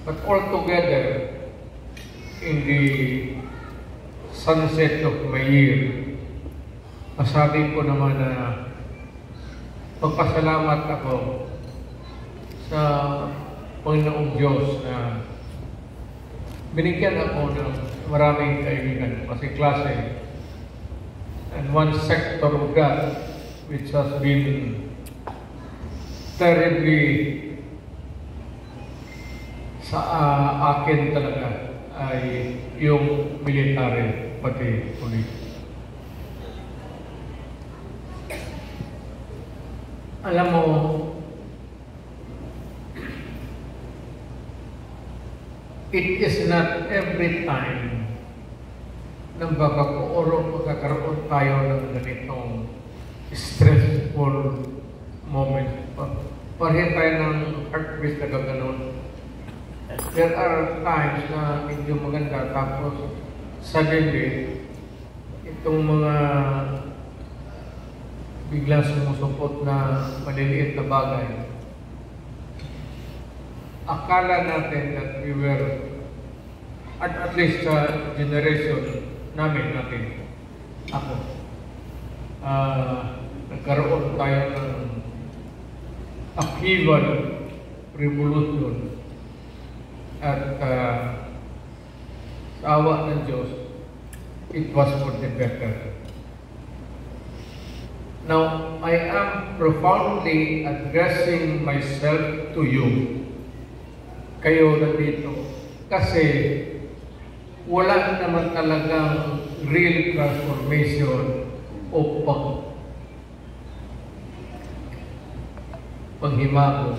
But altogether, in the sunset of my year, masabi ko naman na magpasalamat ako sa Panginoong Diyos na binigyan ako ng maraming kaibigan, kasi klase, and one sector of that which has been terribly sa akin talaga ay yung military pati police. Alam mo, it is not every time na magkakaroon tayo ng ganitong stressful moment. Pareho tayo ng heartbeat na gaganon. There are times na medyo maganda, tapos suddenly, itong mga biglang sumusupot na maliliit na bagay, akala natin that we were, at least sa generation natin, ako, nagkaroon tayo ng upheaval, revolution, at sa awa ng Diyos, it was for the better. Now, I am profoundly addressing myself to you, kayo na dito, kasi wala naman talagang real transformation o paghimago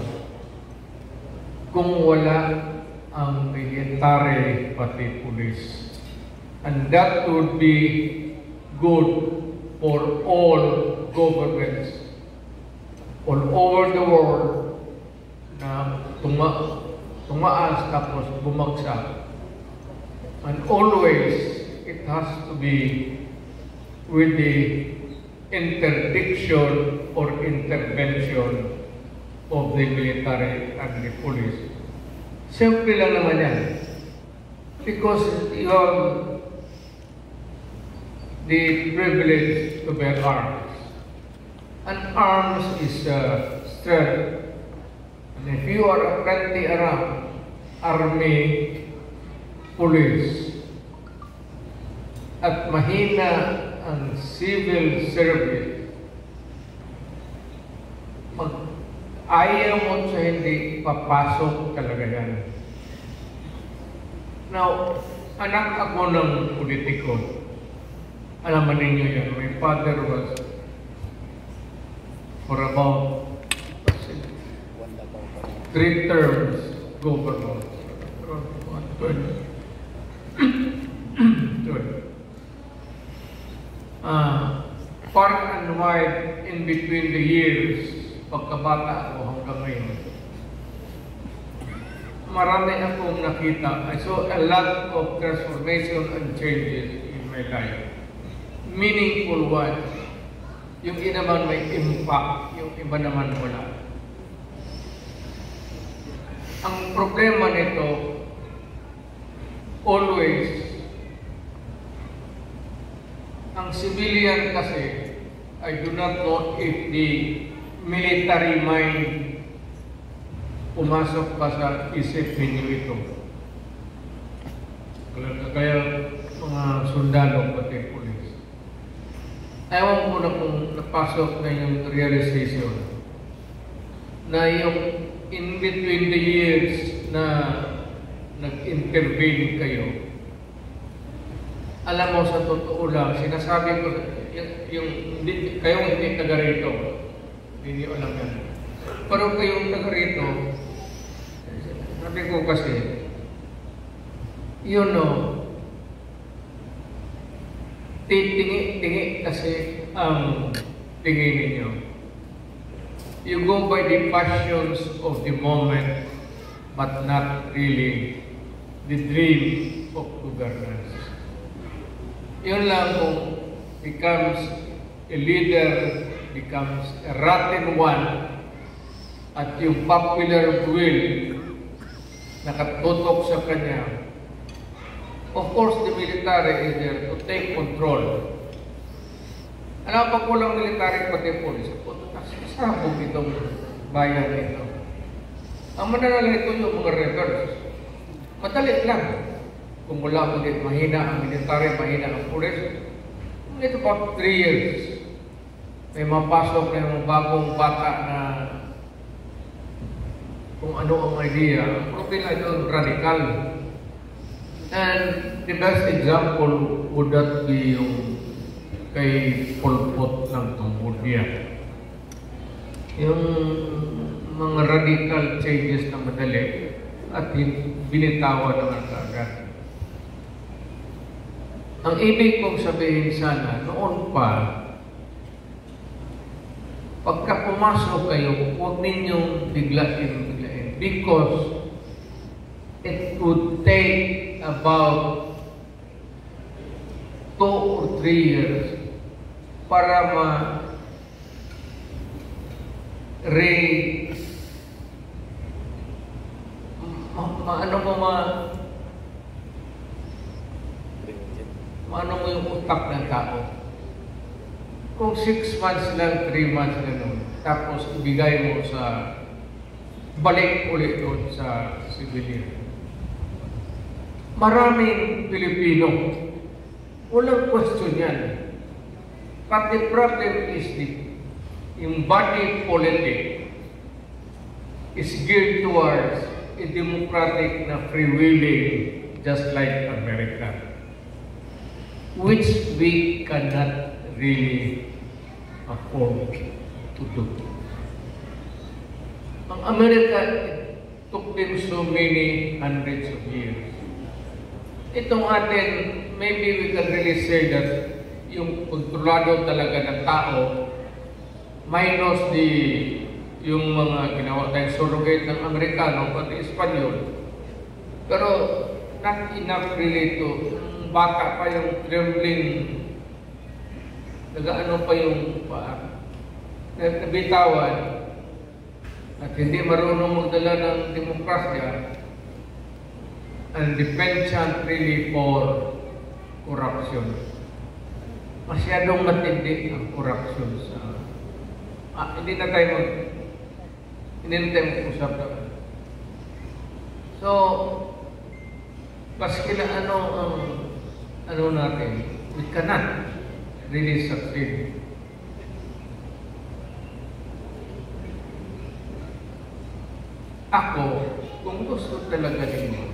kung wala ang military pati police. And that would be good for all governments all over the world na tumaas tapos bumagsak. And always it has to be with the interdiction or intervention of the military and the police. Simple lang naman yan. Because you have the privilege to bear arms. And arms is strength. And if you are apparently around army, police, at mahina ang civil service, ayaw mo sa hindi papasok talaga yan. Now, anak ako ng politiko. Alam ninyo yan, my father was for about 3 terms governor. Far and wide in between the years, pagkabata ako hanggang ngayon, marami akong nakita. I saw a lot of transformation and changes in my life. Meaningful ones. Yung iba naman may impact, yung iba naman wala. Ang problema nito, always, ang civilian kasi, I do not know if the military mind pumasok pa sa isip ninyo ito. Kaya mga sundalo pati pulis. Ewan ko na kung napasok na yung realization na yung in between the years na nag-intervene kayo, alam mo sa totoo lang, sinasabi ko, yung kayong hindi taga rito, hindi alam yan. Pero kayong taga rito, sabi ko kasi, you know, titingi kasi ang tingin ninyo. You go by the passions of the moment, but not really the dream of governance. Yun lang kung becomes a leader, becomes a rotten one, at yung popular will nakatutok sa kanya. Of course, the military is there to take control. Alam pa po lang military pati police. Sabog itong bayan ito. Ang mananala ito yung mga rebels. Madali lang. Kung wala mo din mahina ang military, mahina ang police. It's about 3 years. May mapasok na yung bagong bata na kung ano ang idea. Ang problema ito radical. And the best example would that be yung kay Pol Pot ng Cambodia. Yung mga radical changes na madali at binitawan naman kaagad. Ang ibig kong sabihin sana, noon pa, pagka pumasok kayo, huwag ninyong biglain. Because it would take about 2 or 3 years para maano mo yung utak ng tao. Kung 6 months lang, 3 months ganun, tapos ibigay mo sa balik ulit doon sa civilian. Maraming Pilipino, walang question yan. But the problem is yung body politic is geared towards a democratic na freewheeling just like America, which we cannot really afford to do. Ang America, it took them so many hundreds of years. Itong atin, maybe we can really say that yung kontrolado talaga ng tao minus yung mga ginawa tayong surrogate ng Amerikano pati Espanyol. Pero not enough really to baka pa yung trembling, nagaano pa yung nabitawan at hindi marunong magdala ng demokrasya and dependent really for corruption. Masyadong matindi ang corruption sa hindi na tayo mag-usap na. So, maski na ano natin, we cannot really succeed. Ako, kung gusto talaga ninyo,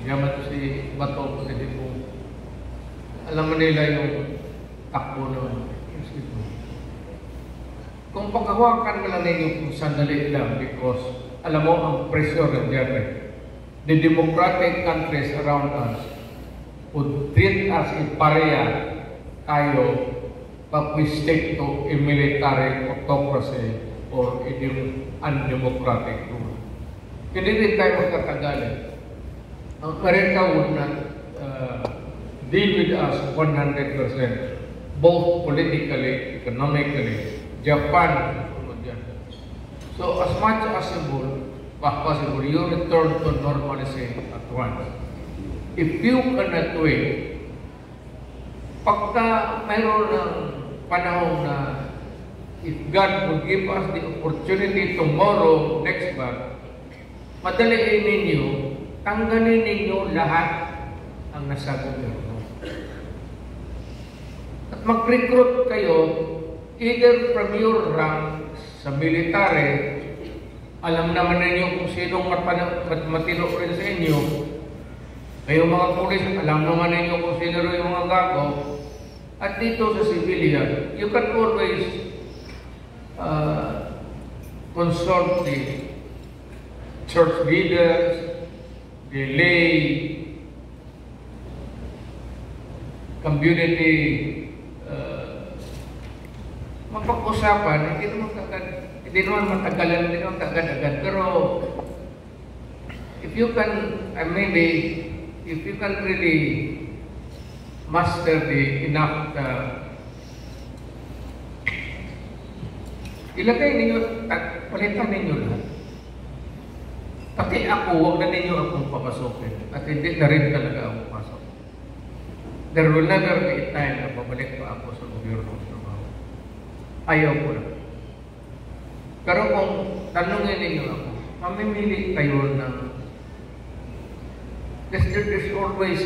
yaman to si Bato, kasi po, alam mo nila yung takbo ng instituto. Kung pagkawakan mo lang ninyo kung sandali lang, because alam mo ang pressure ng German. The democratic countries around us would treat us in pareha tayo pag we stick to a military autocracy or a undemocratic rule. Hindi rin tayo magkakagalit. Ang Amerika would not deal with us 100%, both politically, economically. Japan, so as much as possible, you return to normalcy at once. If you cannot wait, pagka mayroon ng panahon na if God would give us the opportunity tomorrow, next month, madaliin ninyo, tanggalin ninyo lahat ang nasa gobyerno. At mag-recruit kayo either from your rank sa military, alam naman ninyo kung sinong matino rin sa inyo. Kayong mga pulis, alam naman ninyo kung sino rin yung mga gago. At dito sa civilian, you can always consult the church leaders, the lay, community, mapag-usapan, hindi naman matagalan, hindi naman kagad-agad. Pero, if you can, if you can really master the enough, ilagay ninyo, palitan ninyo lahat. Pati ako, huwag na ninyo akong papasukin. At hindi na rin talaga ako pasok. There will never be a time na babalik pa ako sa gobyerno ng trabaho. Ayaw ko na. Pero kung tanungin ninyo ako, mamimili kayo ng there's always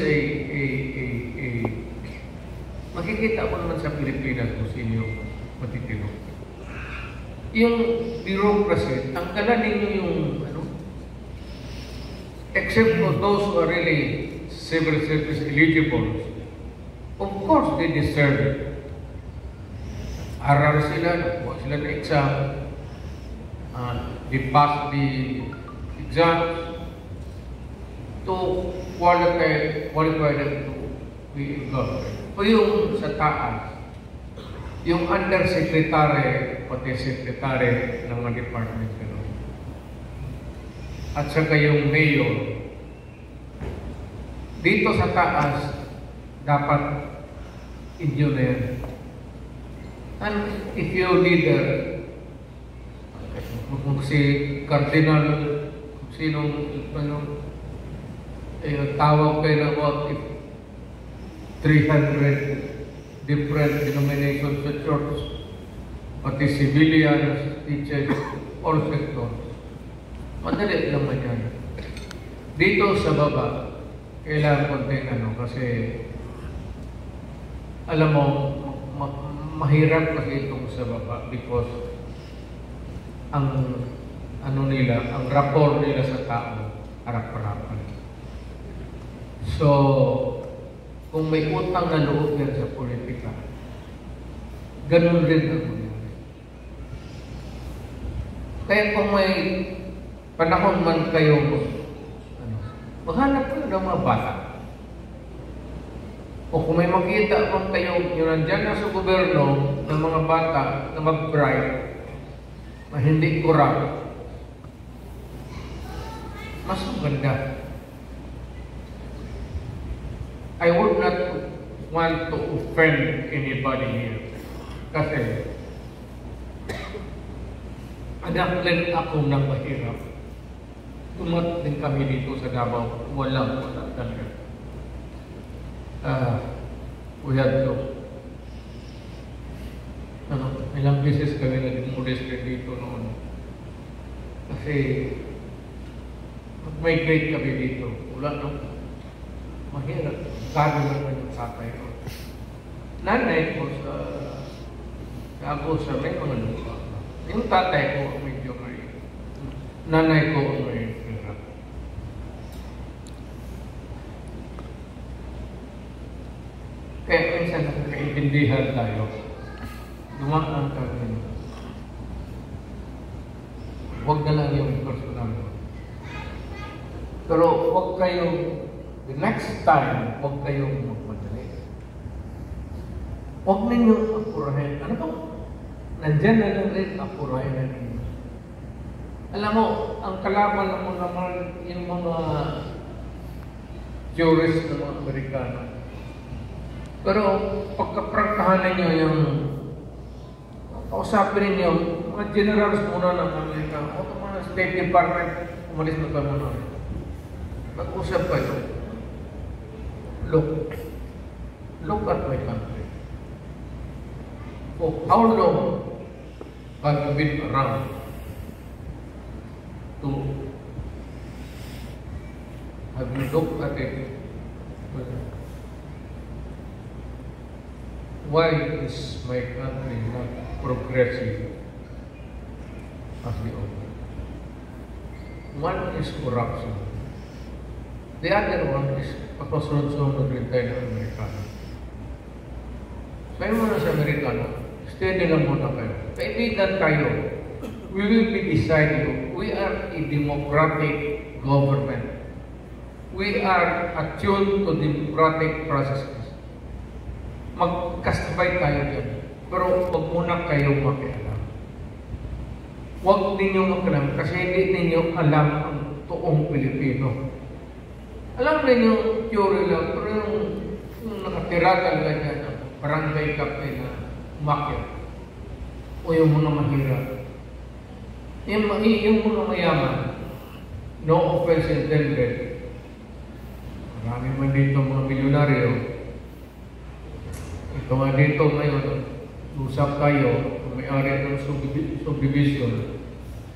makikita ko naman sa Pilipinas kung sino matitino. Yung bureaucracy, tanggalan ninyo yung except for those who are really civil service eligible, of course they deserve it. Aral sila, nakuha sila na exam, they pass the exams to qualify them to be in government. O yung sa taas, yung undersecretary, pati secretary ng mga department, at saka yung mayor, dito sa taas, dapat inyo na yan. And if you leader, kung si Cardinal, kung sinong tawag kayo na what if 300 different denominations sa church, pati civilians, teachers, all sectors. Madali naman yan. Dito sa baba, kailangan konting kasi alam mo, mahirap kasi itong sa baba because ang ang rapport nila sa tao, harap-harapan. So, kung may utang na loob yan sa politika, ganun rin ang mangyari. Kaya kung may panahon man kayo, maghanap kayo ng mga bata. O kung may makita man kayo, yung nandyan na sa gobyerno ng mga bata na mag-bribe, na hindi corrupt, mas maganda. I would not want to offend anybody here. Kasi, anak din ako ng mahirap. Tumat din kami dito sa Davao. Wala talaga. We had to. Ilang beses kami nag-modest dito noon. Kasi, mag-migrate kami dito. Wala mahirap. Sabi naman yung tatay ko. Nanay ko ako sa may mga lupa. Yung tatay ko medyo may, nanay ko may hirap. Kaya minsan nakakaintindihan tayo. Dumaan kami. Huwag na lang yung personal. Pero huwag kayong the next time, huwag kayong magmadali. Huwag ninyong apurahin. Ano ba? Nandyan na lang rin apurahin na ninyo. Alam mo, ang kalaban mo naman yung mga jurist ng mga Amerikano. Pero pagkaprangkahan ninyo yung kausapin ninyo, mga generals muna ng Amerika, o mga State Department, umalis na pa muna. Pag-usap kayo. Look at my country. For how long have you been around to have you looked at it? Why is my country not progressive as the other? One is corruption. The other one is pagpasunod-sunod rin tayo ng Amerikano. Sayo muna sa Amerikano, steady lang muna kayo. Kaibigan tayo. We will be beside you. We are a democratic government. We are attuned to democratic processes. Magkasabay tayo dyan. Pero huwag muna kayong makialam. Huwag ninyong makialam kasi hindi ninyo alam ang toong Pilipino. Alam ninyo, theory lang, pero yung nakatira talaga dyan, barangay captain na umakyat o yung mga mahirap. Yung mga mayaman, no offense intended, marami man dito mga milyonaryo. Ito nga dito ngayon, usap tayo, may-ari ng subdivision,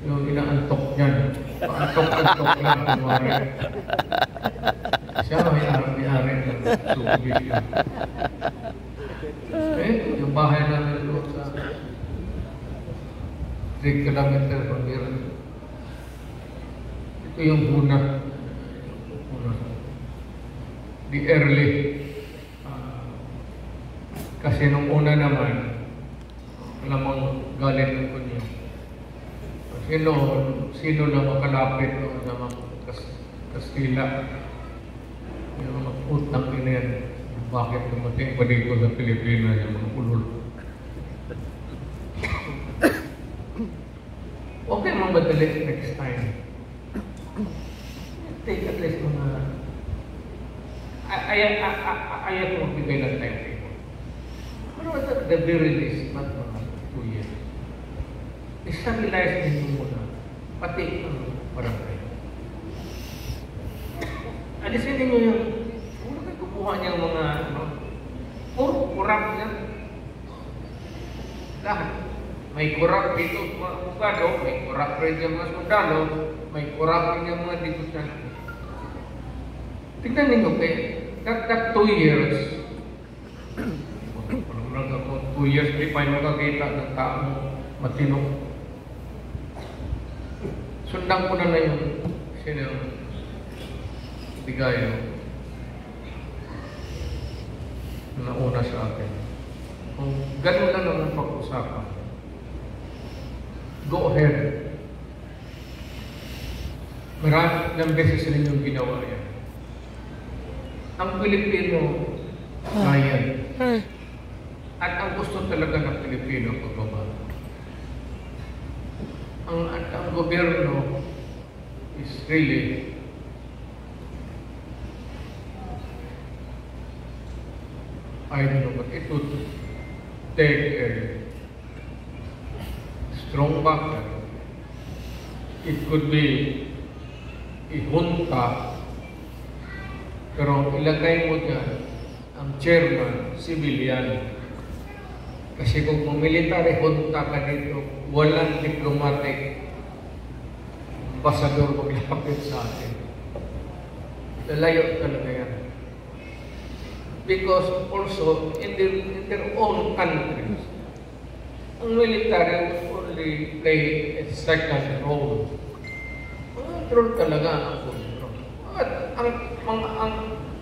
yung inaantok niyan. Paantok-antok lang ang mga siya may-ari ng subdivision. Yung bahay namin doon sa 3 kilometer from here. Ito yung una. The early. Kasi nung una naman, alamang galit ng kunyo. Sino na makalapit o na Kastila? Yung mga utang ina yan. Bakit dumating pa dito sa Pilipinas yung mga ulol? Okay, mga madali next time. Take at least mga... Ayaw ko magbigay ng timetable. Pero at the very least, not mga 2 years. Stabilize nito muna. Pati ang barangay. Alisin ninyo yung kumuha niyang mga puro kurap yan. Lahat. May kurap dito mga abogado, may kurap rin yung mga sundalo, may kurap rin yung mga digutan. Tignan ninyo kayo, that 2 years, parang ako 2 years, di pa yung makakita ng taong matino. Sundan ko na yung sino Bigayo na una sa akin. Kung ganun lang ang pag-usapan, go ahead. Marami ng beses rin yung ginawa yan. Ang Pilipino, kaya. At ang gusto talaga ng Pilipino, pagbaba. Ang gobyerno is really I don't know, but it would take a strong backer. It could be a junta, pero ilagay mo dyan ang chairman, civilian. Kasi kung military junta ka dito, walang diplomatic ambasador maglapit sa atin. Lalayo talaga yan. Because also in their own countries, ang military will only play a second role. Control talaga ang gobyerno. At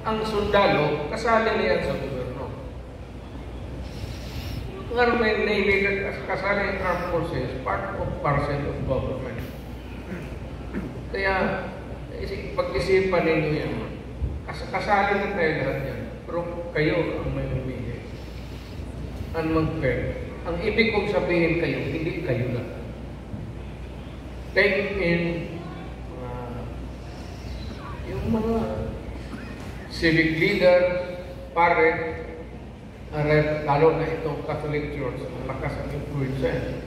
ang sundalo, kasali niyan sa gobyerno. Ang may Navy kasali ang armed forces, part of parcel of government. Kaya, pag-isipan ninyo yan. Kasali na tayo lahat yan. Pero kayo ang may umigay. Ang mag-fair. Ang ibig kong sabihin kayo, hindi kayo lang. Take in yung mga civic leader, pare, lalo na itong Catholic Church, ang lakas ang influence.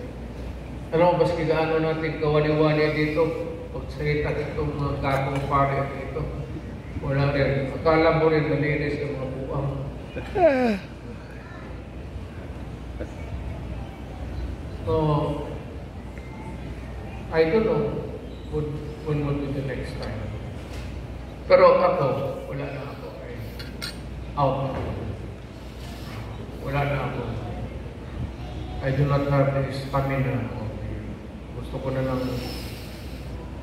Ano, baski gaano natin kawali-wali dito, pagsalita itong mga gagong pare dito. Wala rin. Akala mo rin malinis ng mga buwang. So, I don't know when will be the next time. Pero ako, wala na ako. Out. Wala na ako. I do not have the stamina. Gusto ko na lang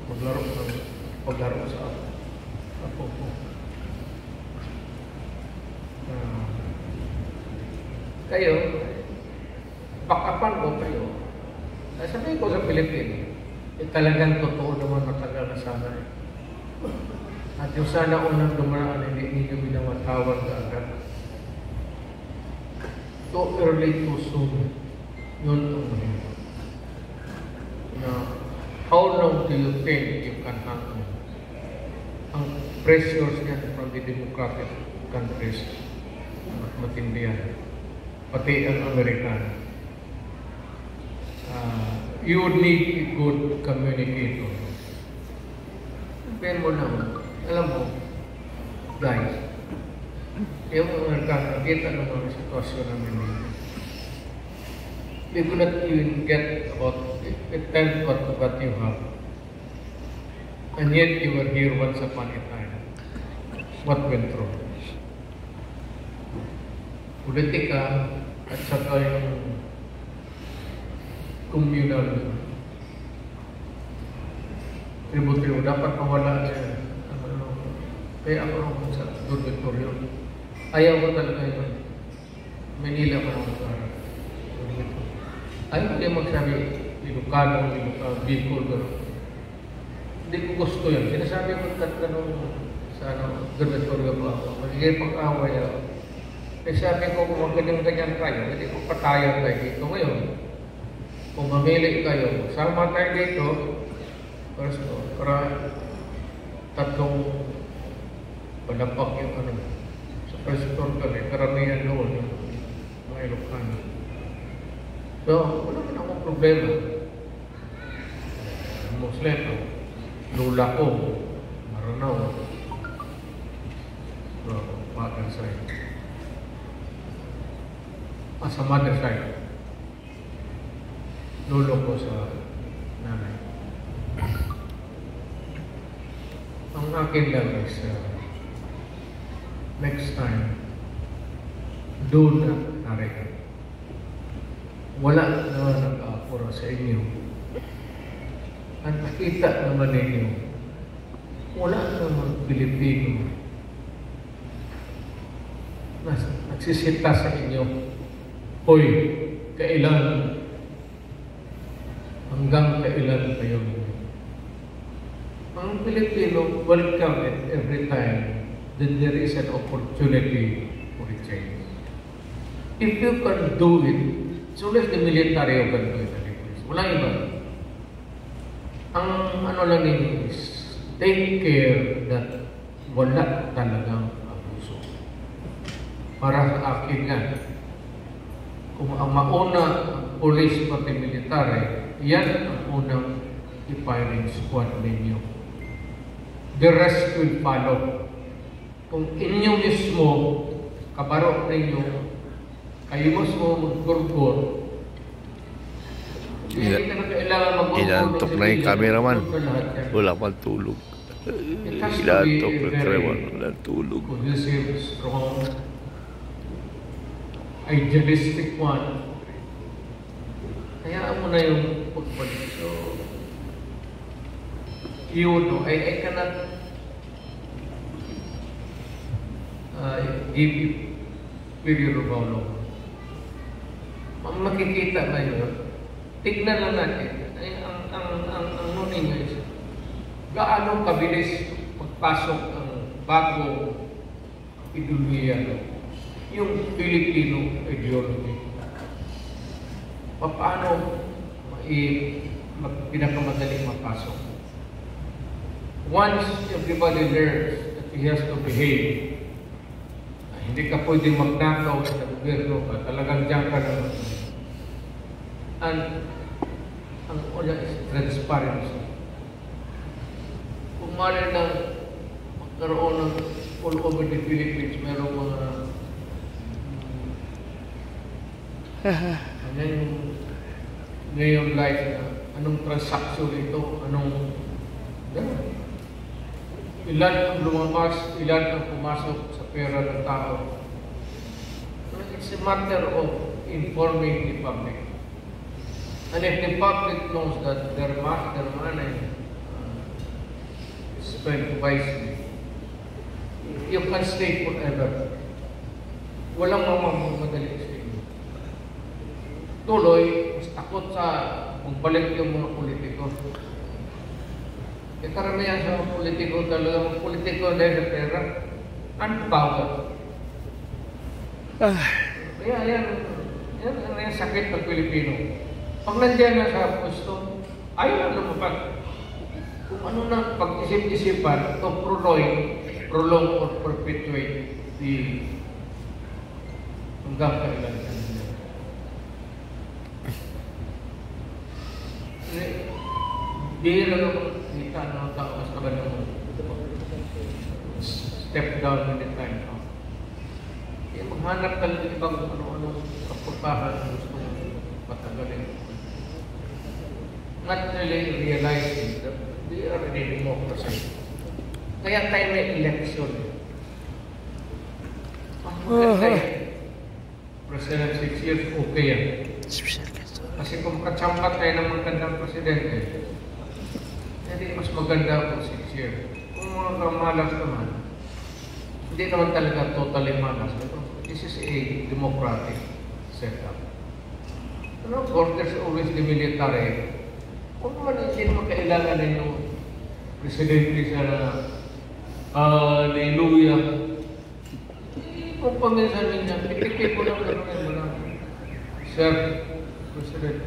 maglaro sa ako po. Kayo, backupan ko kayo. Sabihin ko sa Pilipinas, talagang totoo naman matagal na sana. At yung sana unang dumaraan, hindi ninyo binamatawag na agad. Too early, too soon. Yun ang mahirap. How long do you think you can handle ang pressures niya from the democratic countries? Matindihan. Pati ang American. You would need a good communicator. isipin mo lang, alam mo, guys, yung mga nakakakita ng mga sitwasyon namin dito, we could not even get about a tenth what you have. And yet you were here once upon a time. What went wrong? Politika at saka yung communal tributo dapat mawala siya. Kaya ako nung sa dormitoryo, ayaw ko talaga yun. Manila ko nung ayaw ko din magsabi, Ilocano, Bicol, gano'n. Hindi ko gusto yan. Sinasabi ko sa dormitoryo pa ako. Magiging pag-away ako. Eh sabi ko, kung ganyan-ganyan kayo, hindi ko patayan tayo dito ngayon. Kung mamili kayo, sama tayo dito, para tatlong palapak yung sa first floor kami, karamihan noon yung mga Ilocano. So, wala naman akong problema. Muslim, lula ko, maranaw. So, mother side. Sa mother side, lolo ko sa nanay. Ang akin lang is, next time, doon na narin. Wala na nag-aapura sa inyo. At nakita naman ninyo, wala naman Pilipino na nagsisita sa inyo. Hoy, kailan? Hanggang kailan kayo? Ang Pilipino welcome it every time that there is an opportunity for a change. If you can do it, so let the military can do it. Walang iba. Ang lang ninyo is take care that wala talagang abuso. Para sa akin nga, kung ang mauna police pati military, yan ang unang i-firing squad ninyo. The rest will follow. Kung inyo mismo, kabaro ninyo, kayo mismo mag-gurgur, hindi ka na kailangan mag-gurgur. Inantok na yung cameraman. Wala pang tulog. Inantok na krewan. Wala tulog. Cohesive, strong, idealistic one. Kaya mo na yung pagbalik. So, you know, I cannot give you period of how long. Makikita ba yun? Tignan lang natin. Ang nunin nyo is, gaano kabilis magpasok ang bagong ideolohiya, yung Filipino ideology. Paano pinakamadaling mapasok? Once everybody learns that he has to behave, hindi ka pwede magnakaw sa gobyerno ka, talagang diyan ka naman. And ang una is transparency. Kung mali na magkaroon ng all over the Philippines, mayroong mga ngayon life na anong transaction ito, ilan ang lumabas, ilan ang pumasok sa pera ng tao. It's a matter of informing the public. And if the public knows that their money is spent wisely, you can stay forever. Walang mamamadali sa inyo. Tuloy, mas takot sa magbalik yung mga politiko. Karamihan sa mga politiko talaga, politiko dahil sa pera, ang power. Kaya yan ang sakit ng Pilipino. Pag nandiyan na sa pwesto, ayaw na lumapag. Kung ano na pag-isip-isipan, to prolong or perpetuate the hanggang kailan. Bihira naman kita ng tao mas kabanang step down when the time comes. Kaya maghanap ka ng ibang ano-ano kapagpahan na gusto mong patagalin. Not really realizing that we are in a democracy. Kaya tayo may election. Ang maganda yan. President 6 years, okay yan. Kasi kung katsambat tayo ng magandang presidente, hindi mas maganda kung 6 years. Kung mga malas naman, hindi naman talaga totally malas. This is a democratic setup. And of course, there's always the military. Kung naman hindi naman kailangan ninyo presidente sa hallelujah. Kung paminsan niya, pikipik ko lang gano'n. Sir, President,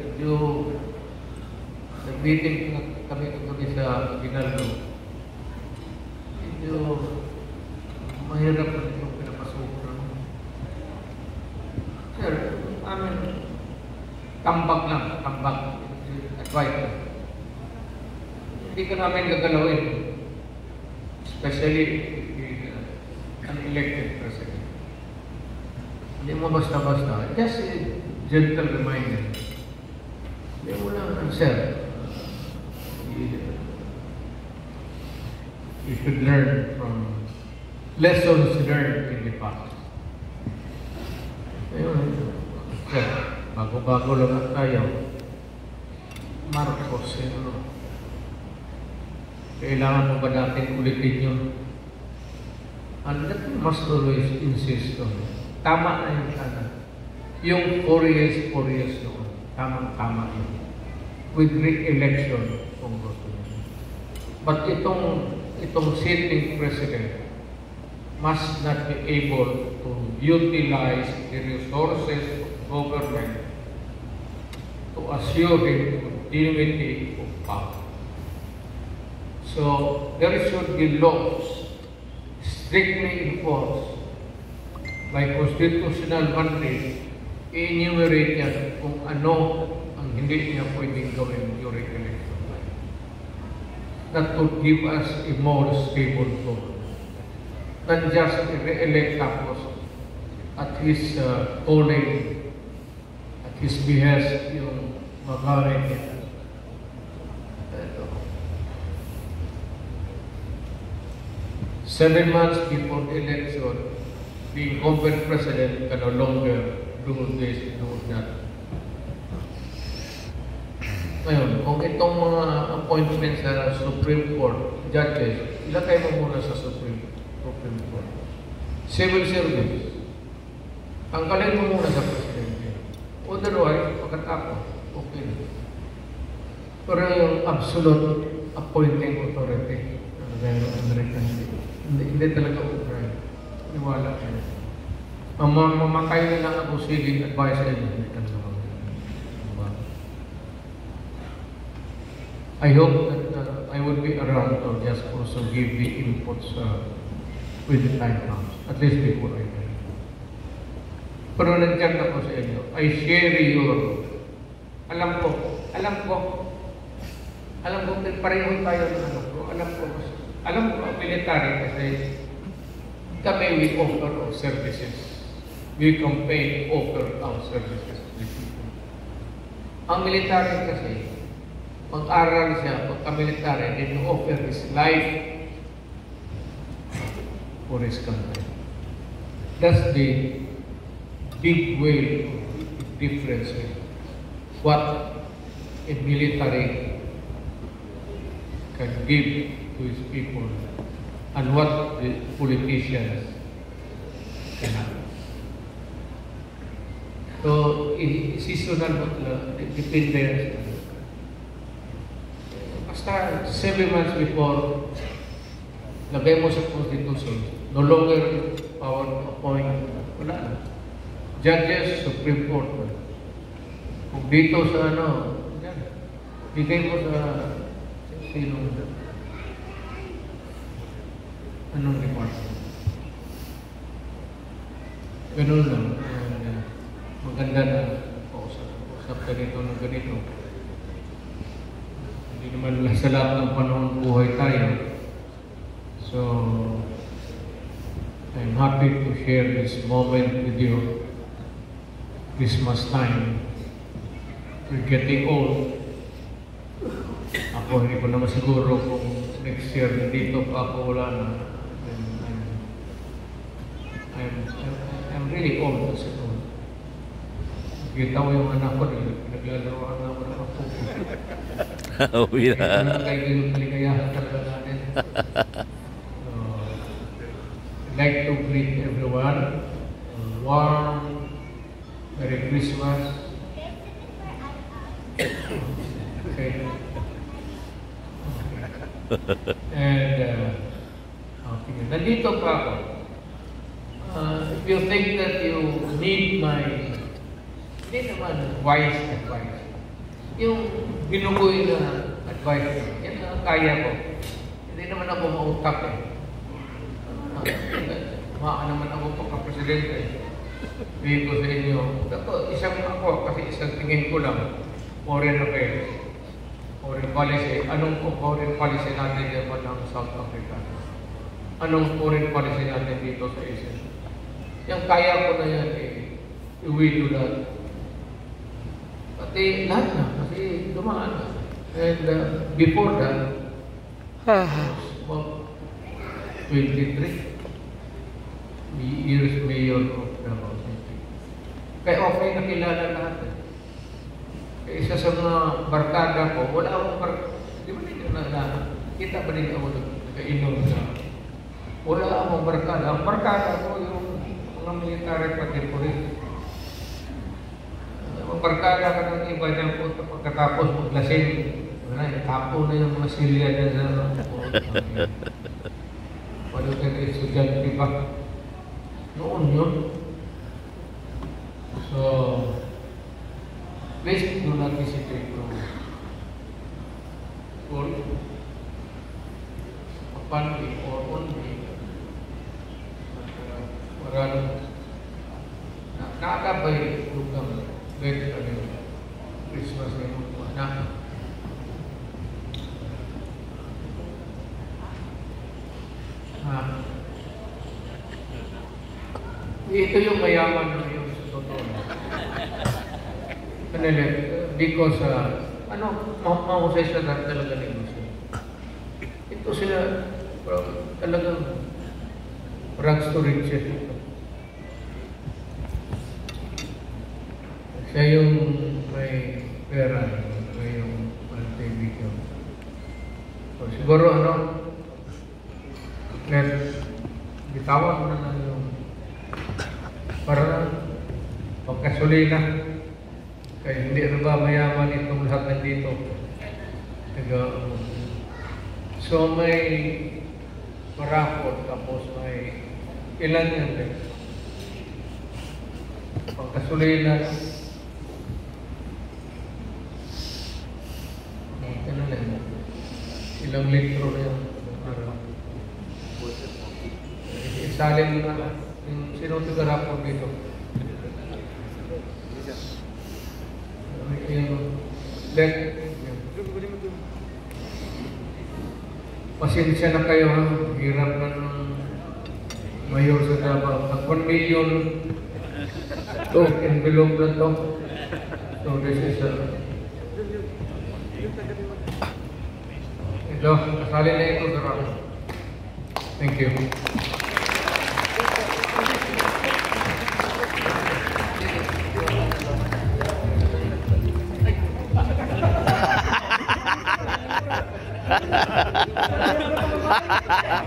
nag-meeting kami sa Ginaldo. Medyo mahirap na yung pinapasok. Sir, amin, tambak lang, tambak. Advice lang. Hindi ka namin gagalawin. Especially an elected president. Hindi mo basta-basta. Just a gentle reminder. Hindi mo lang, sir, you should learn from lessons learned in the past. Ayun, sir, bago-bago lang tayo. Marcos, kailangan mo ba natin ulitin yun? And that we must always insist on. Tama na yun sana. Yung 4 years noon. Tama yun. With re-election kung gusto niya. But itong sitting president must not be able to utilize the resources of government to assure him continuity of power. So, there should be laws strictly enforced by constitutional mandate, enumerate yan kung ano ang hindi niya pwedeng gawin during election time. That would give us a more stable government. Not just re-elect tapos at his calling, at his behest, yung magaling niya. 7 months before the election, the incumbent president can no longer do this, do that. Ngayon, kung itong mga appointments sa Supreme Court, judges, ilagay mo muna sa Supreme Court. Civil service, tanggalin mo muna sa presidente. Otherwise, pagkatapos, okay na. Pero yung absolute appointing authority, American state, hindi talaga okay. Niwala ka na. Mamatay na lang ako civil advisor niya. Hindi ka naman. I hope that I would be around to just also give the inputs when the time comes. At least before I die. Pero nandiyan ako sa inyo. I share your... Alam ko, pareho tayo ng ano ko. Alam ko, military kasi kami we offer our services. We campaign offer our services to the people. Ang military kasi, mag-aral siya, pagka-military, then you offer his life for his country. That's the big way of difference with what a military can give to his people and what the politicians cannot. So, seasonal mo depende. Basta 7 months before, lagay mo sa Constitution, no longer power to appoint, wala na. Judges, Supreme Court. Kung dito sa ano, yan, bigay mo sa sino, anong department. Ganun lang. Maganda na usap ka dito ng ganito. Hindi naman sa lahat ng panahon buhay tayo. So, I'm happy to share this moment with you. Christmas time. We're getting old. Ako, hindi ko naman siguro kung next year dito pa ako wala na. I'm really old kasi old. Kita mo yung anak ko, naglalaroan na ako ng ako. Uwi na. Ito na kayo yung kaligayahan talaga natin. I'd like to greet everyone. Warm Merry Christmas. Okay. And okay. Nandito pa ako. If you think that you need my hindi naman wise advice, yung binubuhay na advice, yan ang kaya ko. Hindi naman ako mautak eh. Naman ako pagka-presidente. Bigay ko sa inyo. Isang ako, kasi isang tingin ko lang, foreign affairs, foreign policy. Anong foreign policy natin naman ng South Africa? Anong foreign policy natin dito sa Asia? Yung kaya ko na yan eh, iwi lahat. Pati lahat na, kasi dumaan na. And before that, about 23 years mayor of Davao City. Kaya okay, nakilala lahat. Kaya isa sa mga barkada ko, wala akong barkada. Di ba nila na kita ba nila ako nagkainom na wala akong barkada. Ang barkada ko yung mga military pati police. Ang barkada ka ng iba niya po pagkatapos maglasing. Tapo na yung mga silya na sa wala ka na estudyante pa. Noon yun. So, please do not hesitate to call upon me or on me. Maraming nakakabay lugang bed pa rin Christmas na yung anak. Ito yung mayaman na yung sa totoo. Kanila, because, mahusay sila talaga negosyo. Ito sila, talagang rags to riches. Siya yung may pera, may yung kaibigan. So, siguro bitawan mo na lang yung para pagkasulina. Kaya hindi rin ba mayaman itong lahat nandito. So may parapot, tapos may ilan yan din. Pagkasulina. Ilang litro na yan. Isalin mo na lang. Sino tigarapon dito? Pasensya na kayo ha. Hirap na ng mayor sa Davao. 1 million to envelope na to. So this is ito, kasali na ito garapon. Thank you.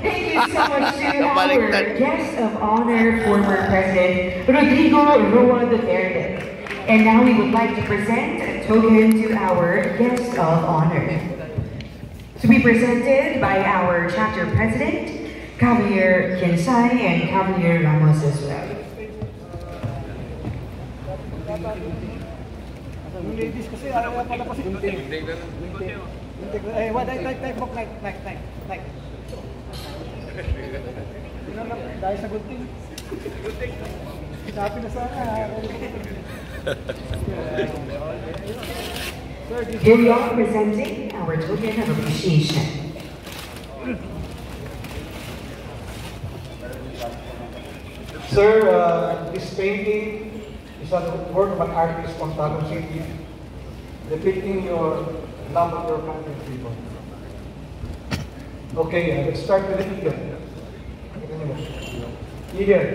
Thank you so much to our guest of honor, former President Rodrigo Roa Duterte. And now we would like to present a token to our guest of honor. To be presented by our chapter president, Javier Kinsay and Javier Ramos as well. Ladies kasi ayaw pala kasi like. Dahil sa gunting. Sabi na sana. Here we are presenting our token of appreciation. Sir, this painting is a work of an artist from Tagum City, depicting your love of your country and people. Okay, let's start with the eagle. Eagle.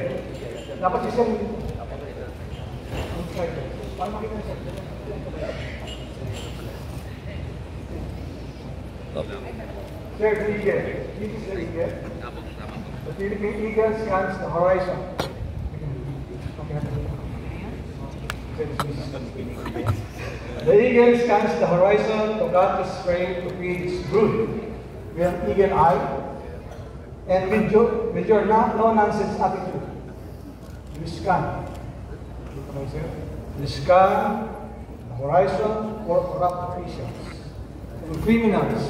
Dapat si Sir. Paano makita siya? Sir, the eagle. This is the eagle. The Philippine eagle scans the horizon. The eagle scans the horizon to guard its prey to feed its brood. We have eagle eye, and with your no-nonsense attitude, you scan. You scan the horizon for corrupt officials and criminals,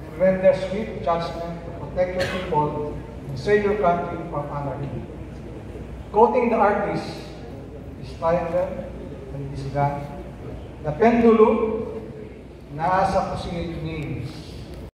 and when their swift judgment to protect your people and save your country from anarchy. Quoting the artist, this triangle and this gun, the pendulum nasa kusingit names.